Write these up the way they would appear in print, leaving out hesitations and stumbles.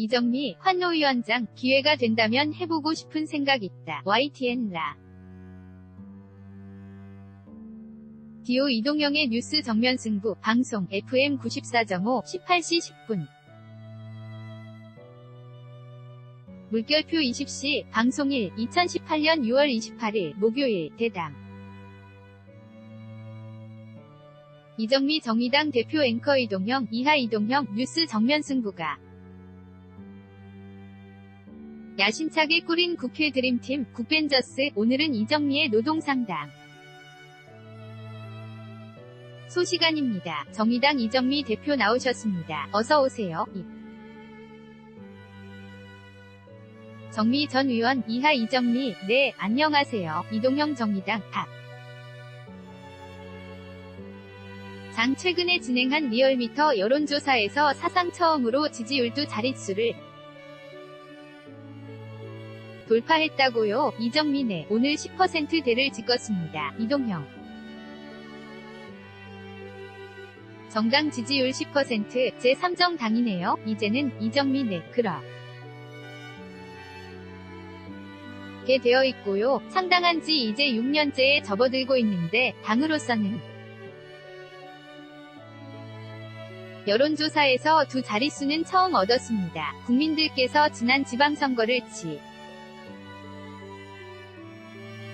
이정미 환노위원장 기회가 된다면 해보고 싶은 생각 있다. YTN 라. 디오 이동영의 뉴스 정면 승부 방송 FM 94.5 18시 10분. 물결표 20시 방송 1 2018년 6월 28일 목요일 대담. 이정미 정의당 대표 앵커 이동영 이하 이동형 뉴스 정면 승부가 야심차게 꾸린 국회 드림팀 국벤져스. 오늘은 이정미의 노동상담 소시간입니다. 정의당 이정미 대표 나오셨습니다. 어서오세요. 정미 전 의원 이하 이정미. 네, 안녕하세요. 이동형 정의당 탑 장 최근에 진행한 리얼미터 여론조사에서 사상 처음으로 지지율 두 자릿수를 돌파했다고요. 이정미 네, 오늘 10%대를 찍었습니다. 이동형 정당 지지율 10% 제3정당이네요. 이제는 이정미 네, 그렇게 되어 있고요. 창당한 지 이제 6년째에 접어들고 있는데 당으로서는 여론조사에서 두 자릿수는 처음 얻었습니다. 국민들께서 지난 지방선거를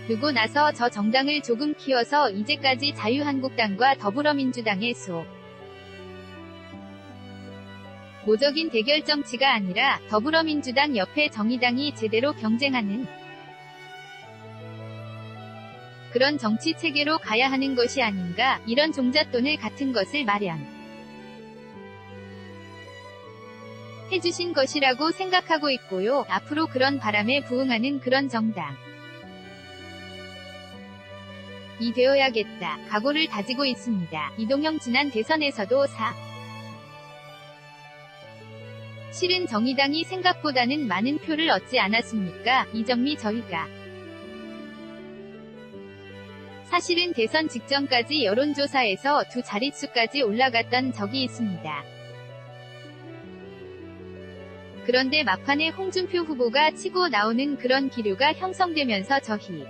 두고 나서 저 정당을 조금 키워서 이제까지 자유한국당과 더불어민주당의 모적인 대결 정치가 아니라 더불어민주당 옆에 정의당이 제대로 경쟁하는 그런 정치 체계로 가야 하는 것이 아닌가, 이런 종잣돈을 같은 것을 해주신 것이라고 생각하고 있고요. 앞으로 그런 바람에 부응하는 그런 정당 이 되어야겠다 각오를 다지고 있습니다. 이동형 지난 대선에서도 실은 정의당이 생각보다는 많은 표를 얻지 않았습니까? 이정미 저희가 사실은 대선 직전까지 여론조사에서 두 자릿수까지 올라갔던 적이 있습니다. 그런데 막판에 홍준표 후보가 치고 나오는 그런 기류가 형성되면서 저희가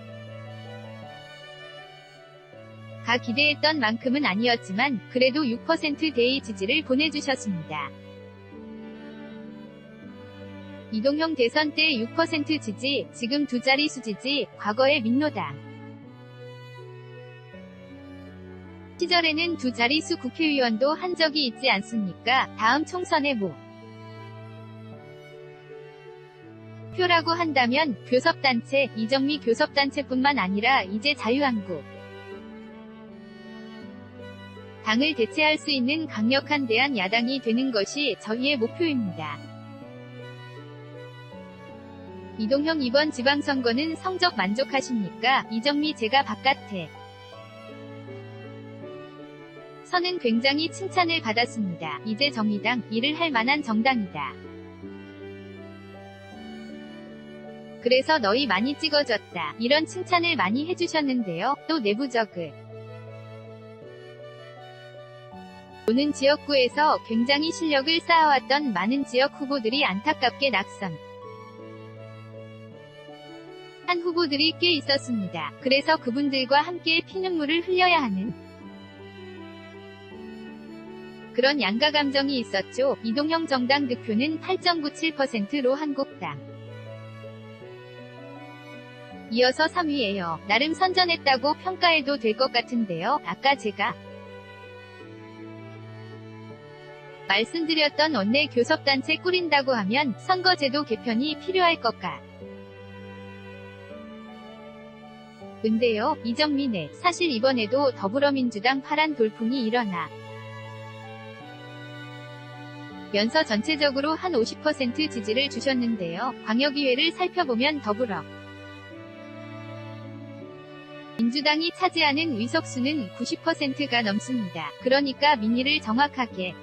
기대했던 만큼은 아니었지만 그래도 6%대의 지지를 보내주셨습니다. 이동형 대선 때 6% 지지, 지금 두 자릿수 지지, 과거의 민노당 시절에는 두 자릿수 국회의원도 한 적이 있지 않습니까? 다음 총선에 표라고 한다면 교섭단체, 이정미 교섭단체뿐만 아니라 이제 자유한국 당을 대체할 수 있는 강력한 대안 야당이 되는 것이 저희의 목표입니다. 이동형 이번 지방선거는 성적 만족하십니까? 이정미 제가 바깥에 서는 굉장히 칭찬을 받았습니다. 이제 정의당 일을 할 만한 정당이다. 그래서 너희 많이 찍어줬다. 이런 칭찬을 많이 해주셨는데요. 또 내부적으로는 지역구에서 굉장히 실력을 쌓아왔던 많은 지역 후보들이 안타깝게 낙선한 후보들이 꽤 있었습니다. 그래서 그분들과 함께 피눈물을 흘려야 하는 그런 양가 감정이 있었죠. 이동형 정당 득표는 8.97%로 한국당 이어서 3위예요. 나름 선전했다고 평가해도 될 것 같은데요. 아까 제가 말씀드렸던 원내 교섭단체 꾸린다고 하면 선거제도 개편이 필요할 것 같은데요. 이정미 네, 사실 이번에도 더불어민주당 파란 돌풍이 면서 전체적으로 한 50% 지지를 주셨는데요. 광역의회를 살펴보면 민주당이 차지하는 의석수는 90%가 넘습니다. 그러니까 민의를 정확하게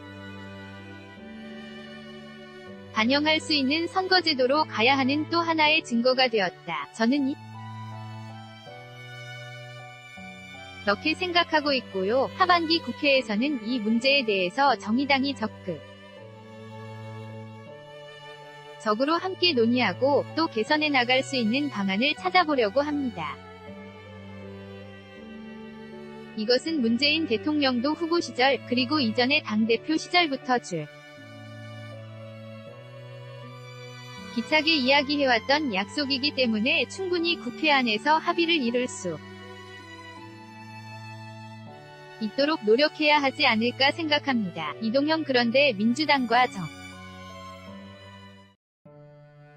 반영할 수 있는 선거제도로 가야 하는 또 하나의 증거가 되었다. 저는 이렇게 생각하고 있고요. 하반기 국회에서는 이 문제에 대해서 정의당이 적극 적으로 함께 논의하고 또 개선해 나갈 수 있는 방안을 찾아보려고 합니다. 이것은 문재인 대통령도 후보 시절 그리고 이전의 당대표 시절부터 기차게 이야기해왔던 약속이기 때문에 충분히 국회 안에서 합의를 이룰 수 있도록 노력해야 하지 않을까 생각합니다. 이동형 그런데 민주당과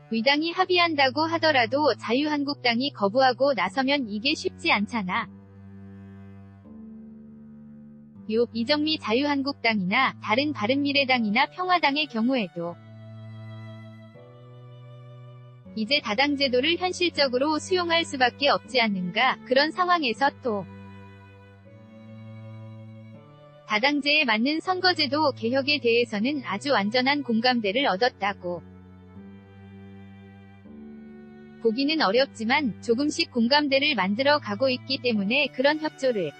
의당이 합의한다고 하더라도 자유한국당이 거부하고 나서면 이게 쉽지 않잖아. 이정미 자유한국당이나 다른 바른미래당이나 평화당의 경우에도 이제 다당제도를 현실적으로 수용할 수밖에 없지 않는가. 그런 상황에서 또 다당제에 맞는 선거제도 개혁에 대해서는 아주 완전한 공감대를 얻었다고 보기는 어렵지만 조금씩 공감대를 만들어 가고 있기 때문에 그런 협조를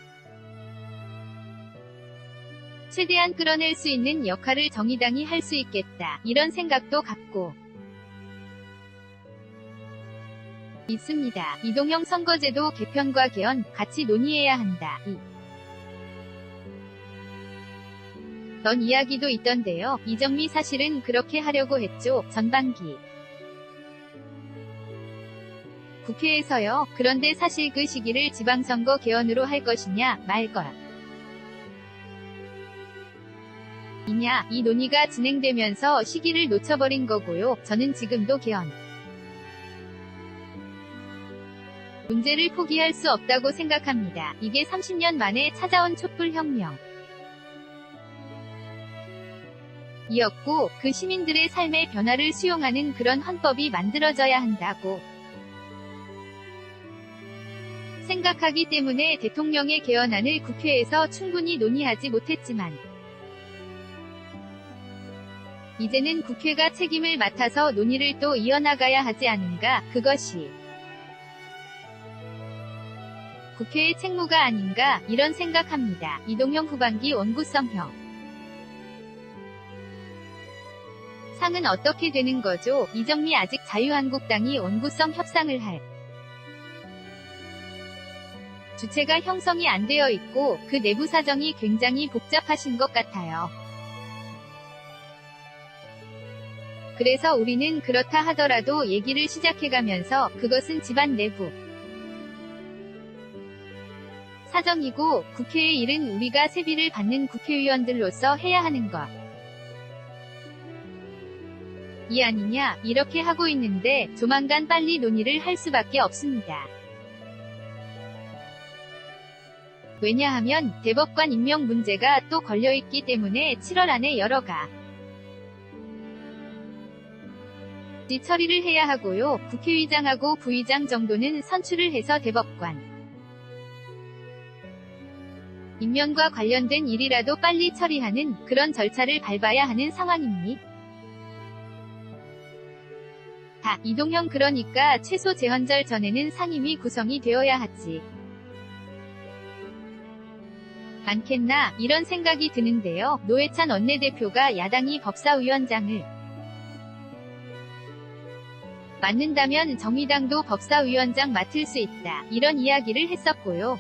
최대한 끌어낼 수 있는 역할을 정의당이 할 수 있겠다. 이런 생각도 갖고 있습니다. 이동형 선거제도 개편과 개헌 같이 논의해야 한다. 런 이야기도 있던데요. 이정미 사실은 그렇게 하려고 했죠. 전반기 국회에서요. 그런데 사실 그 시기를 지방선거 개헌으로 할 것이냐 말것 이냐 이 논의가 진행되면서 시기를 놓쳐버린 거고요. 저는 지금도 개헌 문제를 포기할 수 없다고 생각합니다. 이게 30년 만에 찾아온 촛불혁명 이었고 그 시민들의 삶의 변화를 수용하는 그런 헌법이 만들어져야 한다고 생각하기 때문에 대통령의 개헌안을 국회에서 충분히 논의하지 못했지만 이제는 국회가 책임을 맡아서 논의를 또 이어나가야 하지 않은가. 그것이 국회의 책무가 아닌가 이런 생각합니다. 이동형 후반기 원구성형 상은 어떻게 되는 거죠? 이정미 아직 자유한국당이 원구성 협상을 할 주체가 형성이 안 되어 있고 그 내부 사정이 굉장히 복잡하신 것 같아요. 그래서 우리는 그렇다 하더라도 얘기를 시작해가면서 그것은 집안 내부 사정이고 국회의 일은 우리가 세비를 받는 국회의원들로서 해야 하는 것 이 아니냐 이렇게 하고 있는데 조만간 빨리 논의를 할 수밖에 없습니다. 왜냐하면 대법관 임명 문제가 또 걸려있기 때문에 7월 안에 여러 가지 처리를 해야 하고요. 국회의장하고 부의장 정도는 선출을 해서 대법관 임명과 관련된 일이라도 빨리 처리하는 그런 절차를 밟아야 하는 상황입니다. 이동형 그러니까 최소 제헌절 전에는 상임위 구성이 되어야 하지 않겠나 이런 생각이 드는데요. 노회찬 원내대표가 야당이 법사위원장을 맡는다면 정의당도 법사위원장 맡을 수 있다 이런 이야기를 했었고요.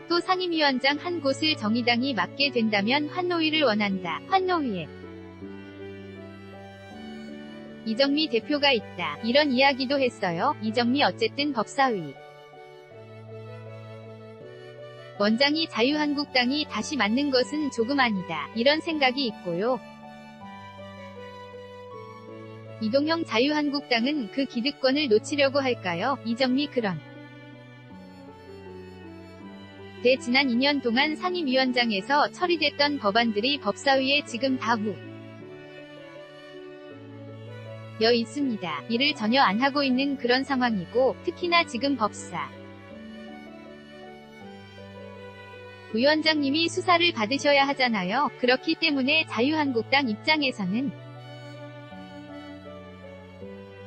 또 상임위원장 한 곳을 정의당이 맡게 된다면 환노위를 원한다. 환노위에 이정미 대표가 있다. 이런 이야기도 했어요. 이정미 어쨌든 법사위 원장이 자유한국당이 다시 맡는 것은 조금 아니다. 이런 생각이 있고요. 이동형 자유한국당은 그 기득권을 놓치려고 할까요? 이정미 그런 지난 2년 동안 상임위원장에서 처리됐던 법안들이 법사위에 지금 다 여 있습니다. 일을 전혀 안 하고 있는 그런 상황이고 특히나 지금 법사 위원장님이 수사를 받으셔야 하잖아요. 그렇기 때문에 자유한국당 입장에서는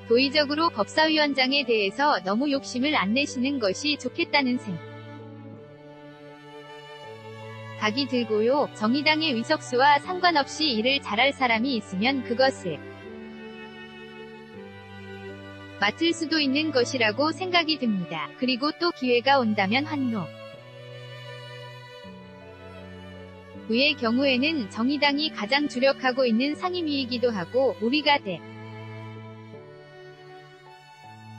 도의적으로 법사위원장에 대해서 너무 욕심을 안 내시는 것이 좋겠다는 각이 들고요. 정의당의 의석수와 상관없이 일을 잘할 사람이 있으면 그것을 맡을 수도 있는 것이라고 생각이 듭니다. 그리고 또 기회가 온다면 의의 경우에는 정의당이 가장 주력하고 있는 상임위이기도 하고 우리가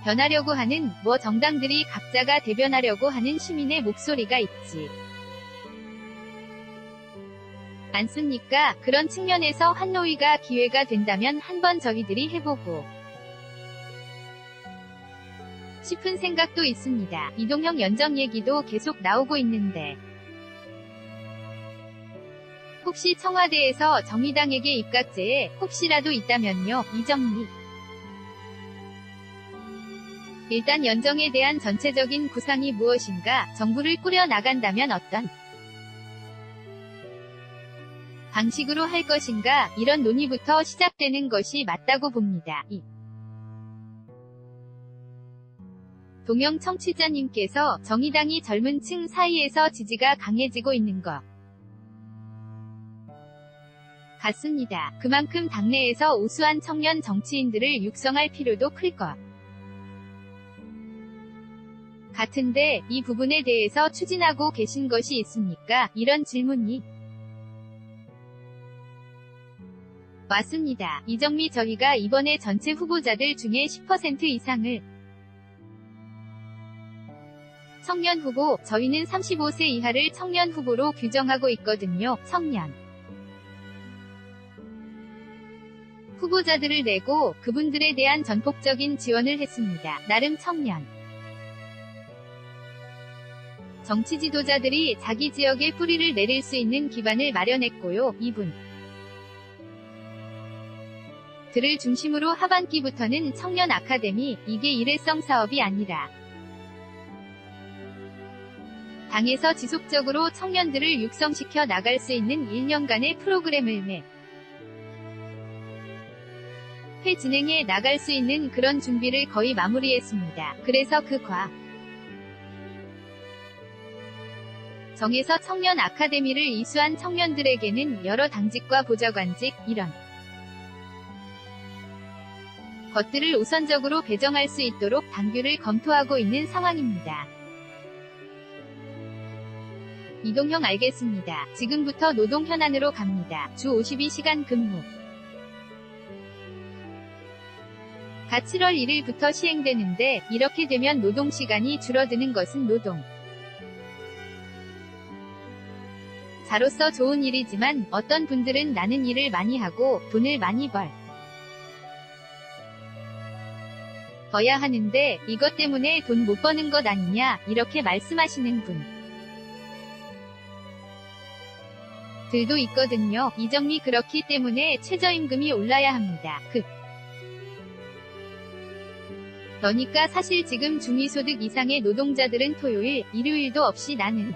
변하려고 하는 정당들이 각자가 대변하려고 하는 시민의 목소리가 있지 않습니까? 그런 측면에서 한노위가 기회가 된다면 한번 저희들이 해보고 싶은 생각도 있습니다. 이동형 연정 얘기도 계속 나오고 있는데 혹시 청와대에서 정의당에게 입각제에 혹시라도 있다면요. 이정미 일단 연정에 대한 전체적인 구상이 무엇인가, 정부를 꾸려 나간다면 어떤 방식으로 할 것인가, 이런 논의부터 시작되는 것이 맞다고 봅니다. 동영 청취자님께서 정의당이 젊은 층 사이에서 지지가 강해지고 있는 것 같습니다. 그만큼 당내에서 우수한 청년 정치인들을 육성할 필요도 클 것 같은데 이 부분에 대해서 추진하고 계신 것이 있습니까? 이런 질문이 왔습니다. 이정미 저희가 이번에 전체 후보자들 중에 10% 이상을 청년 후보, 저희는 35세 이하를 청년 후보로 규정하고 있거든요. 청년 후보자들을 내고 그분들에 대한 전폭적인 지원을 했습니다. 나름 청년 정치 지도자들이 자기 지역에 뿌리를 내릴 수 있는 기반을 마련했고요. 이분 들을 중심으로 하반기부터는 청년 아카데미, 이게 일회성 사업이 아니라 당에서 지속적으로 청년들을 육성시켜 나갈 수 있는 1년간의 프로그램을 회 진행해 나갈 수 있는 그런 준비를 거의 마무리했습니다. 그래서 그 정에서 청년 아카데미를 이수한 청년들에게는 여러 당직과 보좌관직, 이런 것들을 우선적으로 배정할 수 있도록 당규를 검토하고 있는 상황입니다. 이동형 알겠습니다. 지금부터 노동 현안으로 갑니다. 주 52시간 근무 가 7월 1일부터 시행되는데 이렇게 되면 노동시간이 줄어드는 것은 자로서 좋은 일이지만 어떤 분들은 나는 일을 많이 하고 돈을 많이 버야 하는데 이것 때문에 돈 못 버는 것 아니냐 이렇게 말씀하시는 분들도 있거든요. 이정미 그렇기 때문에 최저임금이 올라야 합니다. 그러니까 사실 지금 중위소득 이상의 노동자들은 토요일, 일요일도 없이 나는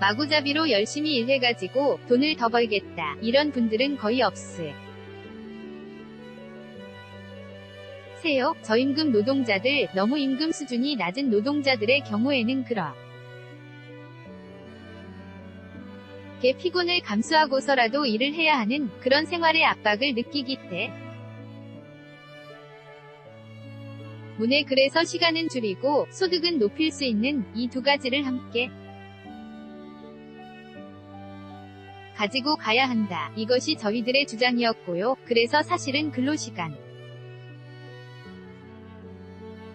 마구잡이로 열심히 일해가지고 돈을 더 벌겠다. 이런 분들은 거의 없으세요. 저임금 노동자들, 너무 임금 수준이 낮은 노동자들의 경우에는 그렇게 피곤을 감수하고서라도 일을 해야 하는 그런 생활의 압박을 느끼기 때문에 그래서 시간은 줄이고 소득은 높일 수 있는 이 두 가지를 함께 가지고 가야 한다. 이것이 저희들의 주장이었고요. 그래서 사실은 근로시간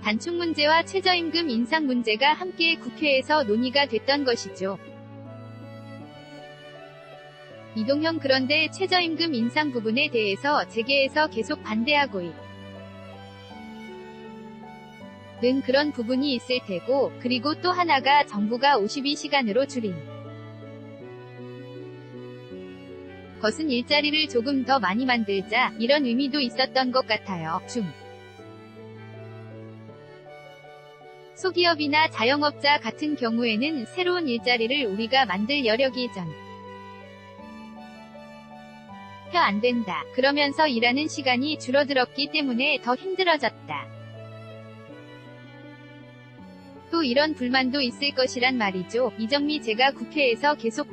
단축 문제와 최저임금 인상 문제가 함께 국회에서 논의가 됐던 것이죠. 이동형 그런데 최저임금 인상 부분에 대해서 재계에서 계속 반대하고 있는 그런 부분이 있을 테고, 그리고 또 하나가 정부가 52시간으로 줄인 것은 일자리를 조금 더 많이 만들자, 이런 의미도 있었던 것 같아요. 소기업이나 자영업자 같은 경우에는 새로운 일자리를 우리가 만들 여력이 안 된다. 그러면서 일하는 시간이 줄어들었기 때문에 더 힘들어졌다. 또 또 이런 불만도 있을 것이란 말이죠. 이정미 제가 국회에서 계속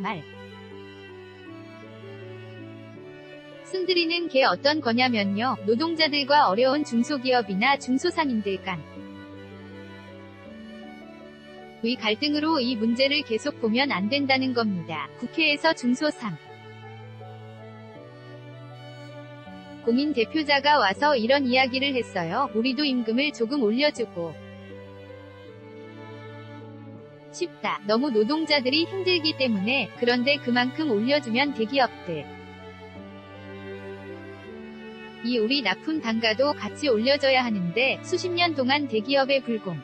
순들이는 게 어떤 거냐면요. 노동자들과 어려운 중소기업이나 중소상인들 간 의 갈등으로 이 문제를 계속 보면 안 된다는 겁니다. 국회에서 중소상 공인 대표자가 와서 이런 이야기를 했어요. 우리도 임금을 조금 올려주고 싶다. 너무 노동자들이 힘들기 때문에. 그런데 그만큼 올려주면 대기업들 이 우리 납품 단가도 같이 올려줘야 하는데 수십 년 동안 대기업의 불공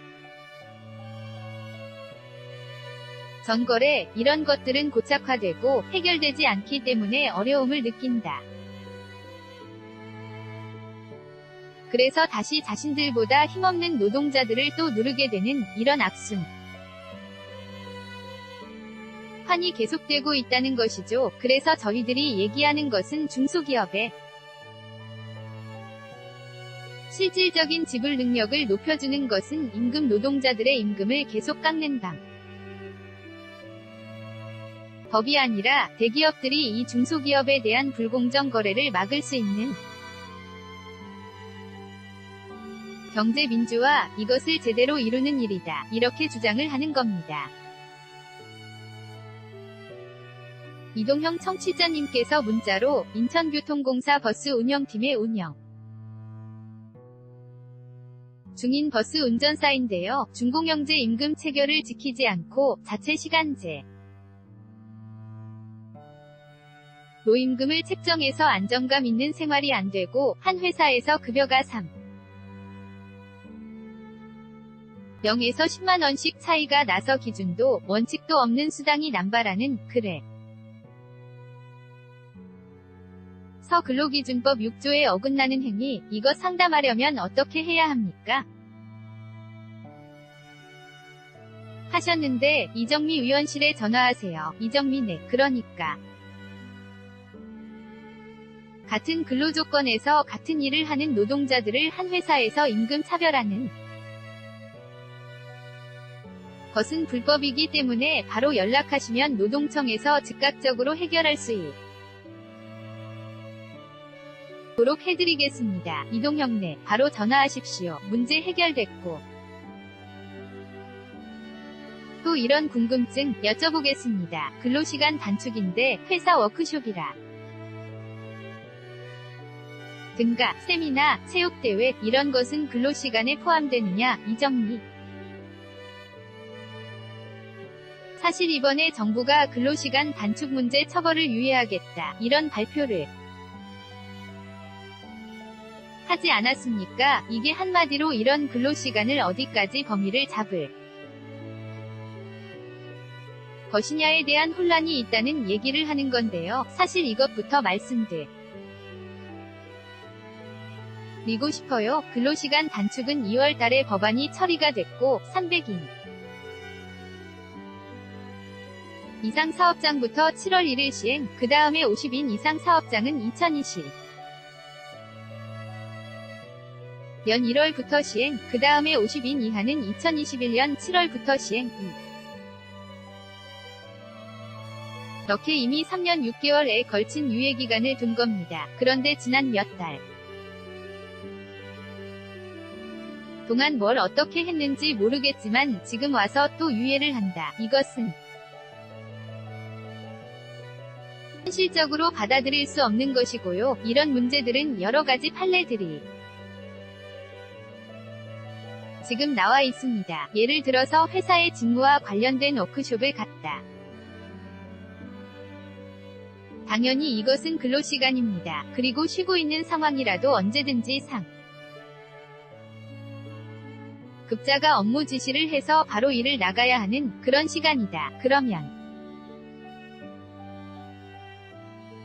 전거래 이런 것들은 고착화되고 해결되지 않기 때문에 어려움을 느낀다. 그래서 다시 자신들보다 힘없는 노동자들을 또 누르게 되는 이런 악순 환이 계속되고 있다는 것이죠. 그래서 저희들이 얘기하는 것은 중소기업의 실질적인 지불 능력을 높여주는 것은 임금 노동자들의 임금을 계속 깎는 법이 아니라 대기업들이 이 중소기업에 대한 불공정 거래를 막을 수 있는 경제민주화, 이것을 제대로 이루는 일이다. 이렇게 주장을 하는 겁니다. 이동형 청취자님께서 문자로 인천교통공사 버스 운영팀의 운영 중인 버스 운전사인데요. 준공영제 임금 체결을 지키지 않고 자체 시간제 노임금을 책정해서 안정감 있는 생활이 안 되고 한 회사에서 급여가 0에서 10만원씩 차이가 나서 기준도 원칙도 없는 수당이 남발하는 그래. 서 근로기준법 6조에 어긋나는 행위, 이거 상담하려면 어떻게 해야 합니까? 하셨는데 이정미 의원실에 전화하세요. 이정미 네, 그러니까. 같은 근로조건에서 같은 일을 하는 노동자들을 한 회사에서 임금 차별하는 것은 불법이기 때문에 바로 연락하시면 노동청에서 즉각적으로 해결할 수 있도록 해드리겠습니다. 이동형네, 바로 전화하십시오. 문제 해결됐고. 또 이런 궁금증 여쭤보겠습니다. 근로시간 단축인데 회사 워크숍이라 등가, 세미나, 체육대회 이런 것은 근로시간에 포함되느냐? 이정미 사실 이번에 정부가 근로시간 단축 문제 처벌을 유예하겠다. 이런 발표를 하지 않았습니까? 이게 한마디로 이런 근로시간을 어디까지 범위를 잡을 것이냐에 대한 혼란이 있다는 얘기를 하는 건데요. 사실 이것부터 말씀드리고 싶어요. 근로시간 단축은 2월 달에 법안이 처리가 됐고 300인 이상 사업장부터 7월 1일 시행, 그 다음에 50인 이상 사업장은 2020년 1월부터 시행, 그 다음에 50인 이하는 2021년 7월부터 시행. 이렇게 이미 3년 6개월에 걸친 유예기간을 둔 겁니다. 그런데 지난 몇 달 동안 뭘 어떻게 했는지 모르겠지만 지금 와서 또 유예를 한다. 이것은 현실적으로 받아들일 수 없는 것이고요. 이런 문제들은 여러 가지 판례들이 지금 나와 있습니다. 예를 들어서 회사의 직무와 관련된 워크숍을 갔다. 당연히 이것은 근로시간입니다. 그리고 쉬고 있는 상황이라도 언제든지 급자가 업무 지시를 해서 바로 일을 나가야 하는 그런 시간이다. 그러면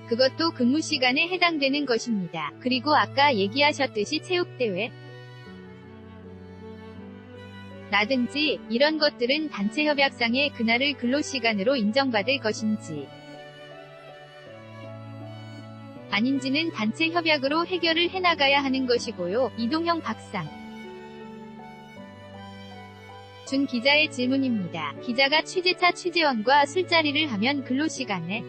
그것도 근무시간에 해당되는 것입니다. 그리고 아까 얘기하셨듯이 체육대회 라든지 이런 것들은 단체협약상의 그날을 근로시간으로 인정받을 것인지 아닌지는 단체협약으로 해결을 해나가야 하는 것이고요. 이동형 박상 준 기자의 질문입니다. 기자가 취재차 취재원과 술자리를 하면 근로시간에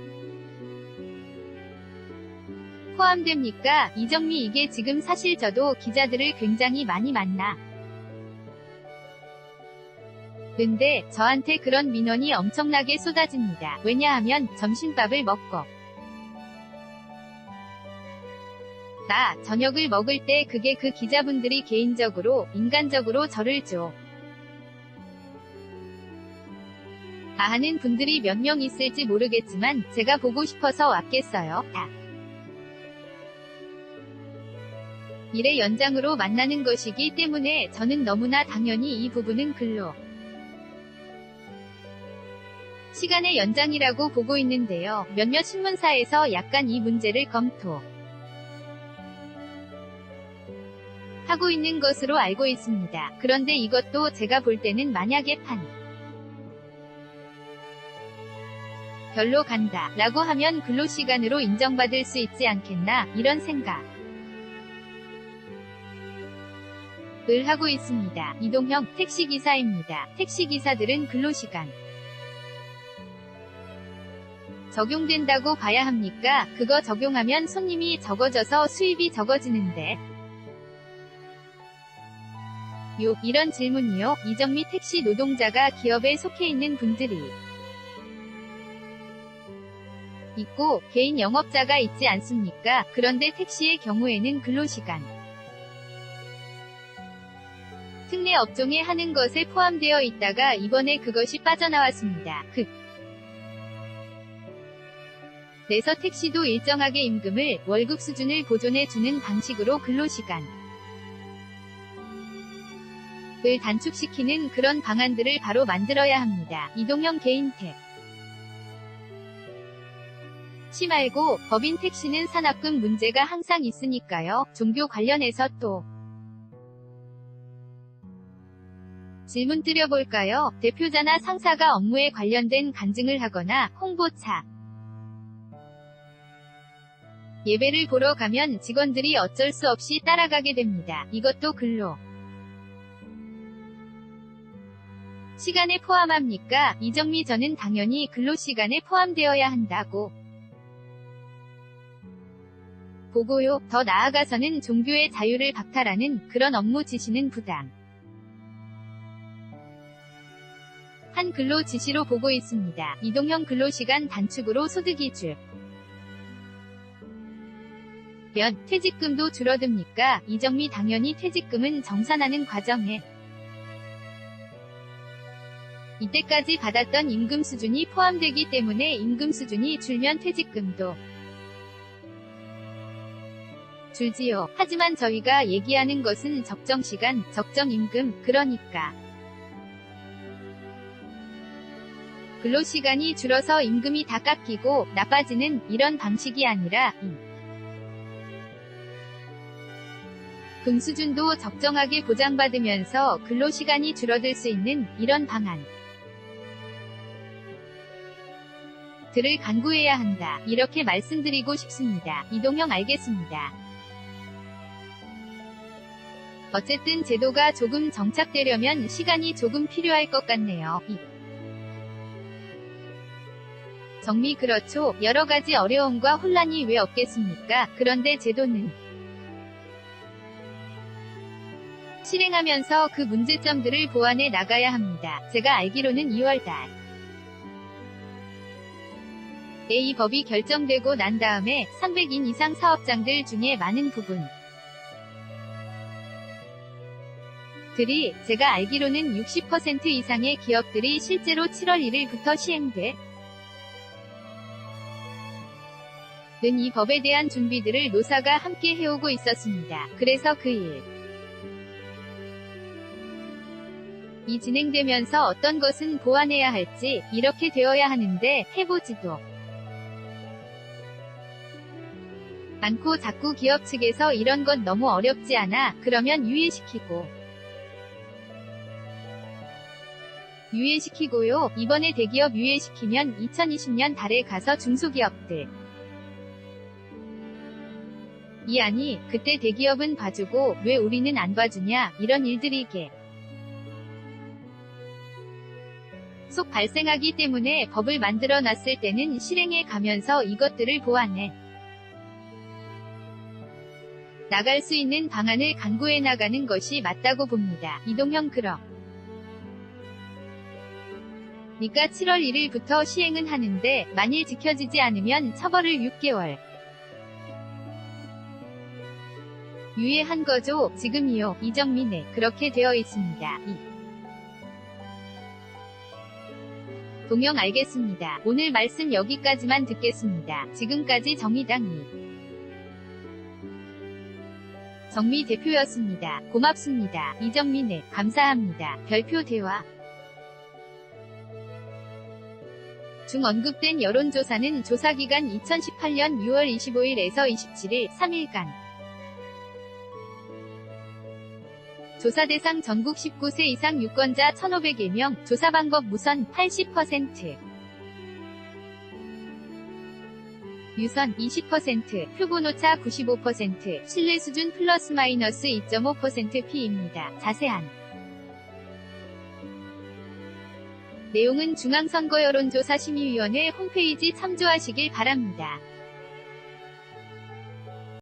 포함됩니까? 이정미 이게 지금 사실 저도 기자들을 굉장히 많이 만나. 근데 저한테 그런 민원이 엄청나게 쏟아집니다. 왜냐하면 점심밥을 먹고 나 저녁을 먹을 때 그게 그 기자분들이 개인적으로 인간적으로 저를 줘. 다 하는 분들이 몇 명 있을지 모르겠지만 제가 보고 싶어서 왔겠어요. 다. 일의 연장으로 만나는 것이기 때문에 저는 너무나 당연히 이 부분은 근로 시간의 연장이라고 보고 있는데요. 몇몇 신문사에서 약간 이 문제를 검토 하고 있는 것으로 알고 있습니다. 그런데 이것도 제가 볼 때는 만약에 별로 간다 라고 하면 근로시간으로 인정받을 수 있지 않겠나 이런 생각을 하고 있습니다. 이동형 택시기사입니다. 택시기사들은 근로시간 적용된다고 봐야 합니까? 그거 적용하면 손님이 적어져서 수입이 적어지는데 이런 질문이요. 이정미 택시 노동자가 기업에 속해 있는 분들이 있고 개인 영업자가 있지 않습니까? 그런데 택시의 경우에는 근로시간 특례 업종에 하는 것에 포함되어 있다가 이번에 그것이 빠져나왔습니다. 그래서 택시도 일정하게 임금을 월급 수준을 보존해주는 방식으로 근로시간 을 단축시키는 그런 방안들을 바로 만들어야 합니다. 이동형 개인 택시 말고 법인 택시는 산업금 문제가 항상 있으니까요. 종교 관련해서 또 질문 드려볼까요? 대표자나 상사가 업무에 관련된 간증을 하거나 홍보차 예배를 보러 가면 직원들이 어쩔 수 없이 따라가게 됩니다. 이것도 근로 시간에 포함합니까? 이정미 저는 당연히 근로시간에 포함되어야 한다고 보고요. 더 나아가서는 종교의 자유를 박탈하는 그런 업무 지시는 부당한 근로 지시로 보고 있습니다. 이동형 근로시간 단축으로 소득이 줄면 퇴직금도 줄어듭니까? 이정미 당연히 퇴직금은 정산하는 과정에 이때까지 받았던 임금 수준이 포함되기 때문에 임금 수준이 줄면 퇴직금도 줄지요. 하지만 저희가 얘기하는 것은 적정시간, 적정임금, 그러니까 근로시간이 줄어서 임금이 다 깎이고 나빠지는 이런 방식이 아니라 금 수준도 적정하게 보장받으면서 근로시간이 줄어들 수 있는 이런 방안 들을 강구해야 한다. 이렇게 말씀드리고 싶습니다. 이동형 알겠습니다. 어쨌든 제도가 조금 정착되려면 시간이 조금 필요할 것 같네요. 정미 그렇죠. 여러가지 어려움과 혼란이 왜 없겠습니까? 그런데 제도는 실행하면서 그 문제점들을 보완해 나가야 합니다. 제가 알기로는 2월달 이 법이 결정되고 난 다음에 300인 이상 사업장들 중에 많은 부분들이 제가 알기로는 60% 이상의 기업들이 실제로 7월 1일부터 시행돼 는 이 법에 대한 준비들을 노사가 함께 해오고 있었습니다. 그래서 그 일이 진행되면서 어떤 것은 보완해야 할지 이렇게 되어야 하는데 해보지도 않고 자꾸 기업 측에서 이런 건 너무 어렵지 않아 그러면 유예시키고요. 이번에 대기업 유예시키면 2020년 달에 가서 중소기업들 아니 그때 대기업은 봐주고 왜 우리는 안 봐주냐 이런 일들이 속 발생하기 때문에 법을 만들어 놨을 때는 실행해 가면서 이것들을 보완해 나갈 수 있는 방안을 강구해 나가는 것이 맞다고 봅니다. 이동형 그럼 니까 7월 1일부터 시행은 하는데 만일 지켜지지 않으면 처벌을 6개월 유예한 거죠. 지금이요. 이정민에 그렇게 되어 있습니다. 동영 알겠습니다. 오늘 말씀 여기까지만 듣겠습니다. 지금까지 정의당 정미 대표였습니다. 고맙습니다. 이정민에 감사합니다. 별표 대화 중 언급된 여론조사는 조사기간 2018년 6월 25일에서 27일 3일간 조사 대상 전국 19세 이상 유권자 1,500여 조사 방법 무선 80%, 유선 20%, 표본오차 95%, 신뢰 수준 플러스 마이너스 2.5%P입니다. 자세한 내용은 중앙선거여론조사심의위원회 홈페이지 참조하시길 바랍니다.